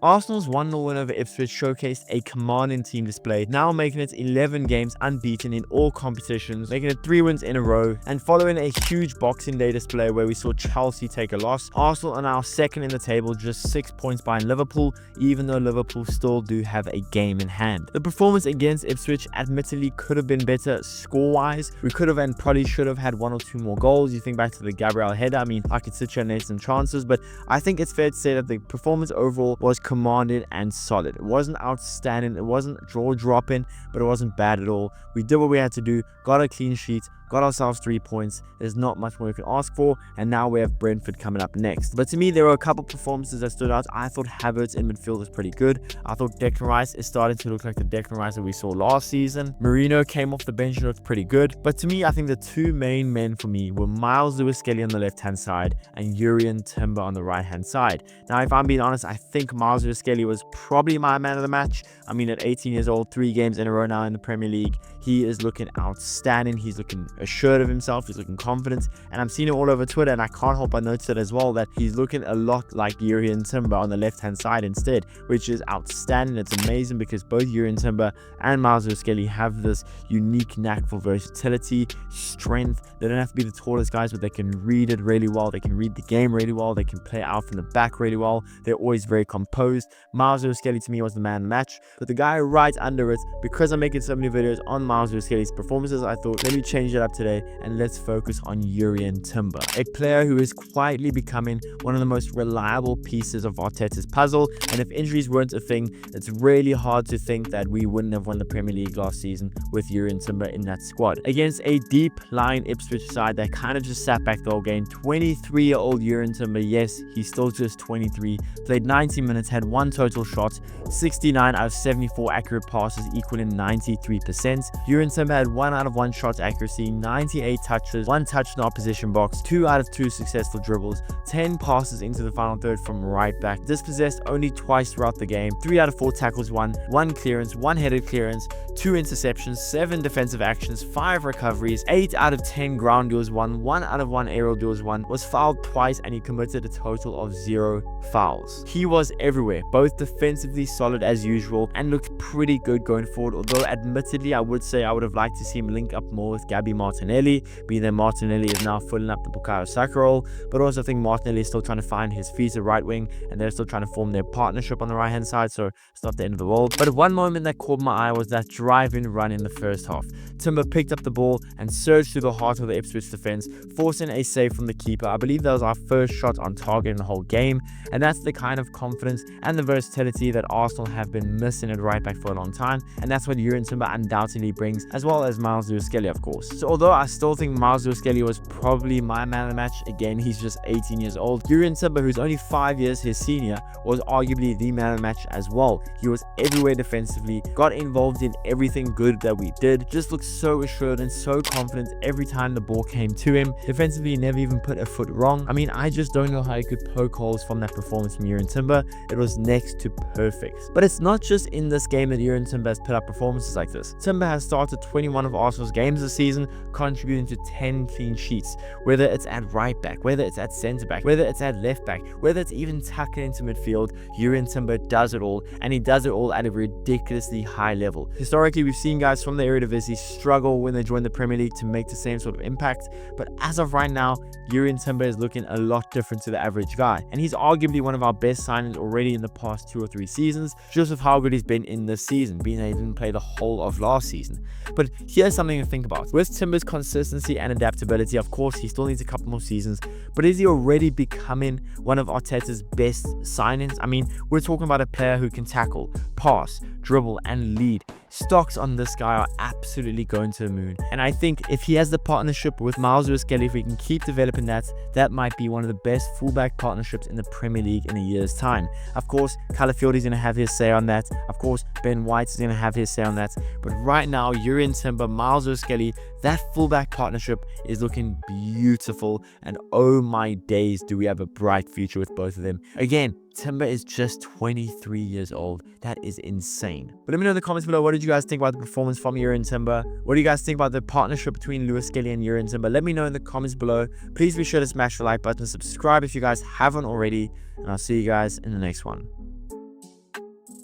Arsenal's 1-0 win over Ipswich showcased a commanding team display, now making it 11 games unbeaten in all competitions, making it 3 wins in a row, and following a huge Boxing Day display where we saw Chelsea take a loss, Arsenal are now second in the table, just 6 points behind Liverpool, even though Liverpool still do have a game in hand. The performance against Ipswich admittedly could have been better score-wise. We could have and probably should have had 1 or 2 more goals. You think back to the Gabriel header, I mean, I could sit here and name some chances, but I think it's fair to say that the performance overall was commanded and solid. It wasn't outstanding, it wasn't jaw-dropping, but it wasn't bad at all. We did what we had to do, got a clean sheet, got ourselves 3 points. There's not much more we can ask for, and now we have Brentford coming up next. But to me, there were a couple performances that stood out. I thought Havertz in midfield was pretty good. I thought Declan Rice is starting to look like the Declan Rice that we saw last season. Marino came off the bench and looked pretty good. But to me, I think the 2 main men for me were Miles Lewis-Skelly on the left-hand side and Jurrien Timber on the right-hand side. Now, if I'm being honest, I think Miles Lewis-Skelly was probably my man of the match. I mean, at 18 years old, 3 games in a row now in the Premier League, he is looking outstanding. He's looking assured of himself, he's looking confident, and I'm seeing it all over Twitter, and I can't help but notice it as well, that he's looking a lot like Jurrien Timber on the left hand side instead, which is outstanding. It's amazing because both Jurrien Timber and Miles Lewis-Skelly have this unique knack for versatility, strength. They don't have to be the tallest guys, but they can read it really well, they can read the game really well, they can play out from the back really well, they're always very composed. Miles Lewis-Skelly to me was the man of the match, but the guy right under it, because I'm making so many videos on Miles Lewis-Skelly's performances, I thought let me change it up today and let's focus on Jurrien Timber, a player who is quietly becoming one of the most reliable pieces of Arteta's puzzle. And if injuries weren't a thing, it's really hard to think that we wouldn't have won the Premier League last season with Jurrien Timber in that squad. Against a deep-lying Ipswich side that kind of just sat back the whole game, 23-year-old Jurrien Timber, yes, he's still just 23, played 90 minutes, had 1 total shot, 69 out of 74 accurate passes, equaling 93%. Jurrien Timber had 1 out of 1 shot accuracy, 98 touches, 1 touch in the opposition box, 2 out of 2 successful dribbles, 10 passes into the final third from right back, dispossessed only twice throughout the game, 3 out of 4 tackles won, 1 clearance, 1 headed clearance, 2 interceptions, 7 defensive actions, 5 recoveries, 8 out of 10 ground duels won, 1 out of 1 aerial duels won, was fouled twice, and he committed a total of 0 fouls. He was everywhere, both defensively solid as usual and looked pretty good going forward, although admittedly I would say I would have liked to see him link up more with Gabby Martinelli, being that Martinelli is now filling up the Bukayo Saka role, but also I think Martinelli is still trying to find his feet at right wing, and they're still trying to form their partnership on the right hand side, so it's not the end of the world. But one moment that caught my eye was that drive-in run in the first half. Timber picked up the ball and surged through the heart of the Ipswich defense, forcing a save from the keeper. I believe that was our first shot on target in the whole game, and that's the kind of confidence and the versatility that Arsenal have been missing at right back for a long time, and that's what Jurrien Timber undoubtedly brings, as well as Miles Lewis-Skelly, of course. So although I still think Miles Lewis-Skelly was probably my man of the match, again, he's just 18 years old, Jurrien Timber, who's only 5 years his senior, was arguably the man of the match as well. He was everywhere defensively, got involved in everything good that we did, just looked so assured and so confident every time the ball came to him. Defensively, he never even put a foot wrong. I mean, I just don't know how he could poke holes from that performance from Jurrien Timber. It was next to perfect. But it's not just in this game that Jurrien Timber has put up performances like this. Timber has started 21 of Arsenal's games this season, contributing to 10 clean sheets, whether it's at right back, whether it's at centre back, whether it's at left back, whether it's even tucking into midfield. Jurrien Timber does it all, and he does it all at a ridiculously high level. Historically, we've seen guys from the Eredivisie struggle when they join the Premier League to make the same sort of impact, but as of right now, Jurrien Timber is looking a lot different to the average guy, and he's arguably one of our best signings already in the past 2 or 3 seasons, just with how good he's been in this season, being that he didn't play the whole of last season. But here's something to think about. With Timber's consistency and adaptability, of course, he still needs a couple more seasons, but is he already becoming one of Arteta's best signings? I mean, we're talking about a player who can tackle, pass, dribble, and lead. Stocks on this guy are absolutely going to the moon, and I think if he has the partnership with Miles Lewis-Skelly, if we can keep developing that, that might be one of the best fullback partnerships in the Premier League in a year's time. Of course, Calafield is going to have his say on that. Of course, Ben White is going to have his say on that. But right now, Jurrien Timber, Miles Lewis-Skelly, that fullback partnership is looking beautiful, and oh my days, do we have a bright future with both of them. Again, Timber is just 23 years old. That is insane. But let me know in the comments below, what did you guys think about the performance from Jurrien Timber? What do you guys think about the partnership between Lewis-Skelly and Jurrien Timber? Let me know in the comments below. Please be sure to smash the like button, subscribe if you guys haven't already, and I'll see you guys in the next one.